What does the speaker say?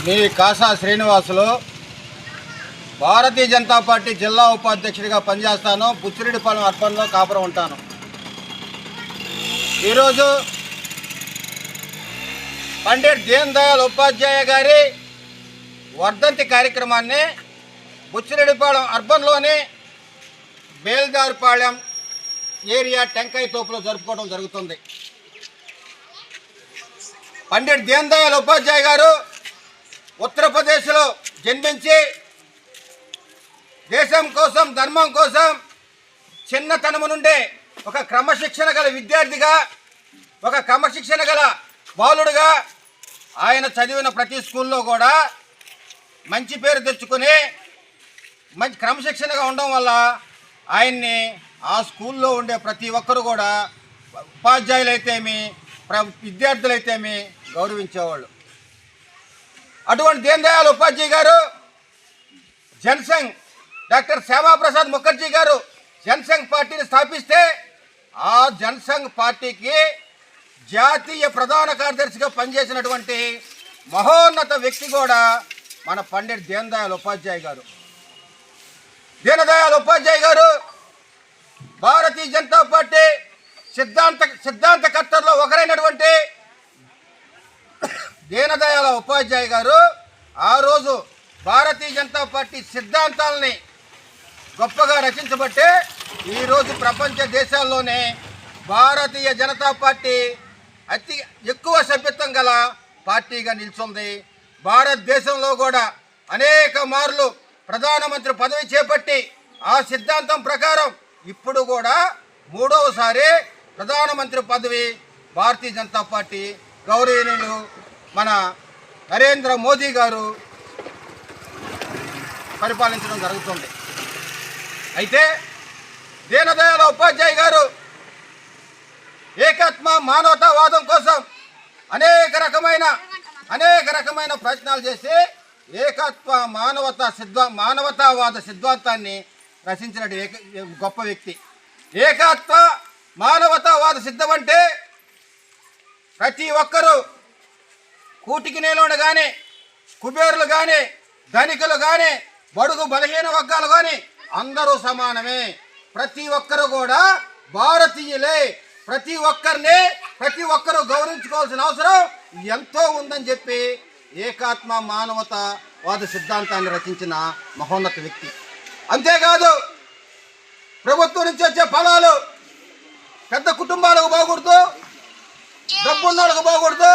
మీ Kasa Srinivasulu Bharatiya Janata party జిల్లా ఉపాధ్యక్షుడిగా పనిచేస్తాను. బుచ్చిరెడ్డిపాలెం అర్బన్లో కాపురం ఉంటాను. ఈరోజు పండిట్ దీన్ దయాళ్ ఉపాధ్యాయ గారి వర్ధంతి కార్యక్రమాన్ని బుచ్చిరెడ్డిపాలెం అర్బన్లోని బేల్దార్పాలెం ఏరియా టెంకాయ తోపులో జరుపుకోవడం జరుగుతుంది. పండిట్ దీన్ దయాళ్ ఉపాధ్యాయ గారు ఉత్తరప్రదేశ్లో జన్మించి దేశం కోసం, ధర్మం కోసం చిన్నతనము నుండే ఒక క్రమశిక్షణ గల విద్యార్థిగా, ఒక క్రమశిక్షణ గల బాలుడుగా ఆయన చదివిన ప్రతి స్కూల్లో కూడా మంచి పేరు తెచ్చుకొని మంచి క్రమశిక్షణగా ఉండడం వల్ల ఆయన్ని ఆ స్కూల్లో ఉండే ప్రతి ఒక్కరు కూడా ఉపాధ్యాయులైతేమి, విద్యార్థులైతేమి గౌరవించేవాళ్ళు. అటువంటి దీన్ దయాళ్ ఉపాధ్యాయ గారు జనసంఘ్, డాక్టర్ శ్యామాప్రసాద్ ముఖర్జీ గారు జనసంఘ్ పార్టీని స్థాపిస్తే ఆ జనసంఘ్ పార్టీకి జాతీయ ప్రధాన కార్యదర్శిగా పనిచేసినటువంటి మహోన్నత వ్యక్తి కూడా మన పండిట్ దీన్ దయాళ్ ఉపాధ్యాయ గారు. దీన్ దయాళ్ ఉపాధ్యాయ గారు భారతీయ జనతా పార్టీ సిద్ధాంతకర్తల్లో ఒకరైనటువంటి దీన్ దయాళ్ ఉపాధ్యాయ గారు ఆ రోజు భారతీయ జనతా పార్టీ సిద్ధాంతాలని గొప్పగా రచించబట్టే ఈరోజు ప్రపంచ దేశాల్లోనే భారతీయ జనతా పార్టీ అతి ఎక్కువ సభ్యత్వం గల పార్టీగా నిలిచింది. భారతదేశంలో కూడా అనేక మార్లు ప్రధానమంత్రి పదవి చేపట్టి ఆ సిద్ధాంతం ప్రకారం ఇప్పుడు కూడా 3వసారి ప్రధానమంత్రి పదవి భారతీయ జనతా పార్టీ గౌరవనీయులు మన నరేంద్ర మోదీ గారు పరిపాలించడం జరుగుతుంది. అయితే దీన్ దయాళ్ ఉపాధ్యాయ గారు ఏకాత్మ మానవతావాదం కోసం అనేక రకమైన ప్రయత్నాలు చేసి ఏకాత్మ మానవతావాద సిద్ధాంతాన్ని రచించిన గొప్ప వ్యక్తి. ఏకాత్మ మానవతావాద సిద్ధం అంటే ప్రతి ఒక్కరూ కూటికి నేలోడు కానీ, కుబేరులు కానీ, ధనికులు కానీ, బడుగు బలహీన వర్గాలు కానీ అందరూ సమానమే. ప్రతి ఒక్కరు కూడా భారతీయులే. ప్రతి ఒక్కరూ గౌరవించుకోవాల్సిన అవసరం ఎంతో ఉందని చెప్పి ఏకాత్మ మానవతావాద సిద్ధాంతాన్ని రచించిన మహోన్నత వ్యక్తి. అంతేకాదు ప్రభుత్వం నుంచి వచ్చే ఫలాలు పెద్ద కుటుంబాలకు బాగూడదు, డబ్బున్నోళ్ళకు బాగూడదు,